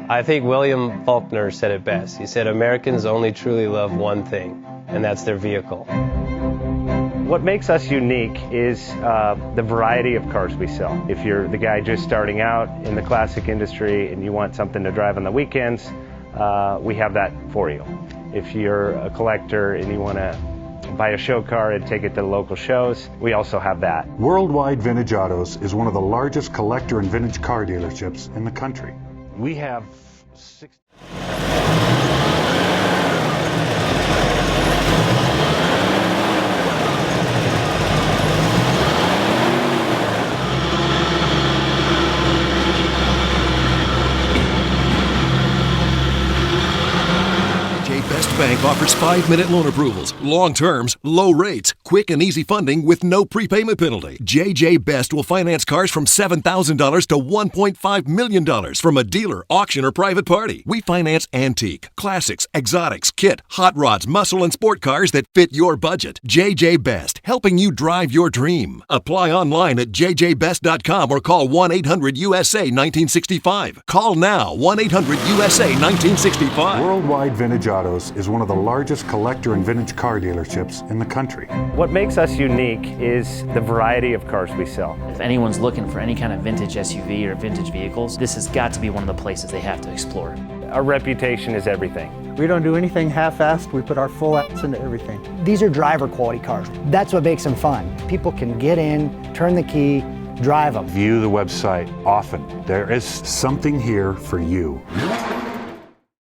I think William Faulkner said it best. He said, Americans only truly love one thing, and that's their vehicle. What makes us unique is the variety of cars we sell. If you're the guy just starting out in the classic industry and you want something to drive on the weekends, we have that for you. If you're a collector and you want to buy a show car and take it to the local shows, we also have that. Worldwide Vintage Autos is one of the largest collector and vintage car dealerships in the country. We have 6... Best Bank offers 5-minute loan approvals, long terms, low rates, quick and easy funding with no prepayment penalty. JJ Best will finance cars from $7,000 to $1.5 million from a dealer, auction, or private party. We finance antique, classics, exotics, kit, hot rods, muscle, and sport cars that fit your budget. JJ Best, helping you drive your dream. Apply online at jjbest.com or call 1-800-USA-1965. Call now, 1-800-USA-1965. Worldwide Vintage Autos is one of the largest collector and vintage car dealerships in the country. What makes us unique is the variety of cars we sell. If anyone's looking for any kind of vintage SUV or vintage vehicles, this has got to be one of the places they have to explore. Our reputation is everything. We don't do anything half-assed. We put our full ass into everything. These are driver quality cars. That's what makes them fun. People can get in, turn the key, drive them. View the website often. There is something here for you.